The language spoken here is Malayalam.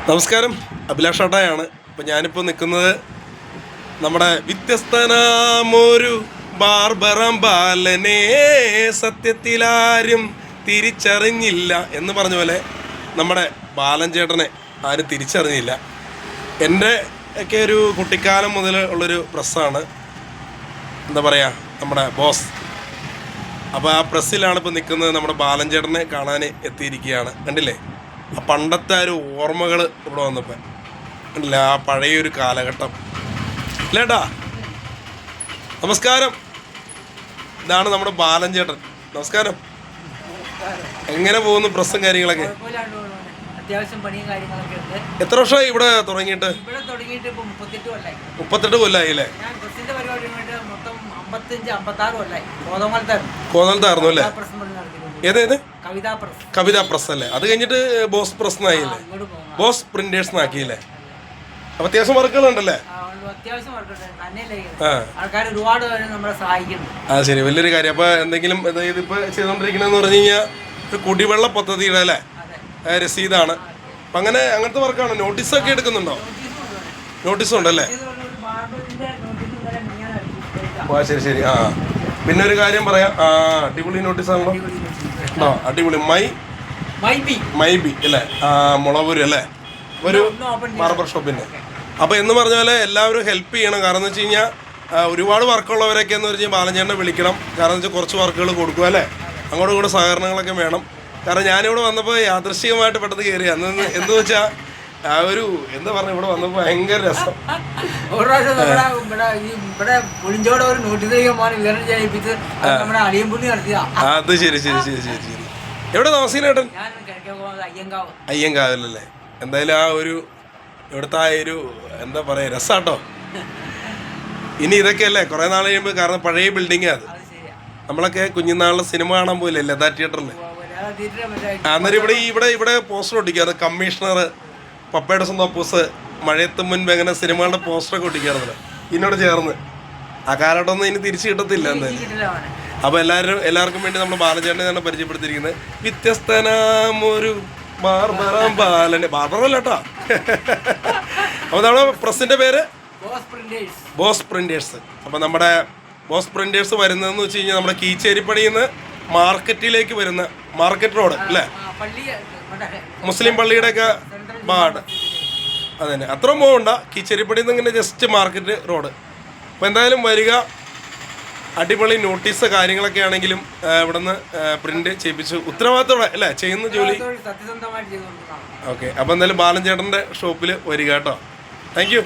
നമസ്കാരം, അഭിലാഷ് ഷാട്ടായാണ്. ഇപ്പം ഞാനിപ്പോൾ നിൽക്കുന്നത് നമ്മുടെ വ്യത്യസ്തനാമൊരു ബാർബറം ബാലനെ സത്യത്തിലാരും തിരിച്ചറിഞ്ഞില്ല എന്ന് പറഞ്ഞ പോലെ നമ്മുടെ ബാലൻ ചേട്ടനെ ആരും തിരിച്ചറിഞ്ഞില്ല. എൻ്റെ ഒക്കെ ഒരു കുട്ടിക്കാലം മുതൽ ഉള്ളൊരു പ്രസ്സാണ്, എന്താ പറയുക, നമ്മുടെ ബോസ്. അപ്പോൾ ആ പ്രസ്സിലാണ് ഇപ്പോൾ നിൽക്കുന്നത്. നമ്മുടെ ബാലൻ ചേട്ടനെ കാണാൻ എത്തിയിരിക്കുകയാണ്. കണ്ടില്ലേ, ആ പണ്ടത്തെ ഒരു ഓർമ്മകൾ ഇവിടെ വന്നപ്പോൾ കണ്ടില്ല, ആ പഴയൊരു കാലഘട്ടം ഇല്ലേട്ടാ. നമസ്കാരം, ഇതാണ് നമ്മുടെ ബാലൻ ചേട്ടൻ. നമസ്കാരം. എങ്ങനെ പോകുന്നു പ്രസ്സും കാര്യങ്ങളൊക്കെ? അത്യാവശ്യം പണിയും കാര്യങ്ങളൊക്കെ ഉണ്ട്. എത്ര വർഷമായി ഇവിടെ തുടങ്ങിയിട്ട്? 38 കൊല്ലമായി അല്ലേ? കോതമംഗലത്തായിരുന്നു അല്ലേ? ഏതേത്? കവിതാ പ്രസ് അല്ലേ? അത് കഴിഞ്ഞിട്ട് ബോസ് പ്രസ് എന്നായില്ലേ? ബോസ് പ്രിന്റേഴ്സ് എന്നാക്കിയില്ലേ? അപ്പൊ അത്യാവശ്യം വർക്കുകളുണ്ടല്ലേ? ആ ശരി, വലിയൊരു കാര്യം. അപ്പൊ എന്തെങ്കിലും ഇതിപ്പോ ചെയ്തോണ്ടിരിക്കണെന്ന് പറഞ്ഞു കഴിഞ്ഞാൽ ഒരു കുടിവെള്ള പദ്ധതിയുടെ അല്ലേ രസീതാണ്. അപ്പം അങ്ങനത്തെ വർക്കാണ്. നോട്ടീസൊക്കെ എടുക്കുന്നുണ്ടോ? നോട്ടീസും ഉണ്ടല്ലേ? ആ ശരി ശരി. ആ പിന്നെ ഒരു കാര്യം പറയാം. ആ അടിപൊളി നോട്ടീസാണല്ലോ. ആ അടിപൊളി. മൈ ബി അല്ലേ? ആ മുളപൂര് അല്ലേ? ഒരു ബാർബർ ഷോപ്പിൻ്റെ. അപ്പോൾ എന്ന് പറഞ്ഞ പോലെ എല്ലാവരും ഹെൽപ്പ് ചെയ്യണം. കാരണം എന്ന് വെച്ച് കഴിഞ്ഞാൽ ഒരുപാട് വർക്കുള്ളവരൊക്കെ എന്ന് വെച്ച് കഴിഞ്ഞാൽ ബാലഞ്ചേട്ടനെ വിളിക്കണം. കാരണം എന്ന് വെച്ചാൽ കുറച്ച് വർക്കുകൾ കൊടുക്കുക അല്ലേ? അങ്ങോട്ടും ഇങ്ങോട്ടും സഹകരണങ്ങളൊക്കെ വേണം. കാരണം ഞാനിവിടെ വന്നപ്പോൾ യാദൃശ്ചികമായിട്ട് പെട്ടെന്ന് കയറി. അന്ന് എന്ത് വെച്ചാൽ ആ ഒരു എന്താ പറഞ്ഞ, ഇവിടെ വന്നപ്പോൾ ഭയങ്കര രസം. അത് ശരി ശരി ശരി ശരി ശരി. എവിടെ താമസിക്കുന്നേട്ടൻ? അയ്യങ്കാവിലല്ലേ? എന്തായാലും ആ ഒരു ഇവിടുത്തെ ആ ഒരു എന്താ പറയുക രസാട്ടോ. ഇനി ഇതൊക്കെയല്ലേ കുറേ നാൾ കഴിയുമ്പോൾ. കാരണം പഴയ ബിൽഡിങ്ങാ അത്. നമ്മളൊക്കെ കുഞ്ഞുനാളിൽ സിനിമ കാണാൻ പോയില്ലേ ലതാ തിയേറ്ററിൽ? അന്നേരം ഇവിടെ പോസ്റ്റർ ഒട്ടിക്കുക. അത് കമ്മീഷണർ, പപ്പയുടെ സ്വന്തം അപ്പൂസ്, മഴയത്ത് മുൻപ് എങ്ങനെ സിനിമകളുടെ പോസ്റ്ററൊക്കെ ഒട്ടിക്കാറുണ്ടല്ലോ ഇതിനോട് ചേർന്ന്. ആ കാലഘട്ടമൊന്നും ഇനി തിരിച്ചു കിട്ടത്തില്ല എന്തായാലും. അപ്പോൾ എല്ലാവർക്കും വേണ്ടി നമ്മൾ ബാലചേട്ടനെ തന്നെ പരിചയപ്പെടുത്തിയിരിക്കുന്നത്. വ്യത്യസ്തനാമൊരു ബാർബറം ബാലനെ. ബാർബറല്ല കേട്ടോ. അപ്പോൾ നമ്മുടെ പ്രസിൻ്റെ പേര് ബോസ് പ്രിന്റേഴ്സ്. അപ്പോൾ നമ്മുടെ ബോസ് പ്രിന്റേഴ്സ് വരുന്നതെന്ന് വെച്ച് കഴിഞ്ഞാൽ നമ്മുടെ കീച്ചേരിപ്പടിയിൽ നിന്ന് മാർക്കറ്റിലേക്ക് വരുന്ന മാർക്കറ്റ് റോഡ് അല്ലേ? മുസ്ലിം പള്ളിയുടെ ഒക്കെ ഭാഗമാണ്. അതന്നെ, അത്രയും പോകണ്ട. കീച്ചേരിപ്പടിയിൽ നിന്ന് ഇങ്ങനെ ജസ്റ്റ് മാർക്കറ്റ് റോഡ്. അപ്പോൾ എന്തായാലും വരിക. അടിപൊളി നോട്ടീസ് കാര്യങ്ങളൊക്കെ ആണെങ്കിലും ഇവിടെ നിന്ന് പ്രിന്റ് ചെയ്യിപ്പിച്ചു ഉത്തരവാദിത്തോടെ അല്ലേ ചെയ്യുന്ന ജോലി. ഓക്കെ, അപ്പോൾ എന്തായാലും ബാലൻ ചേട്ടൻ്റെ ഷോപ്പിൽ വരിക കേട്ടോ. Thank you.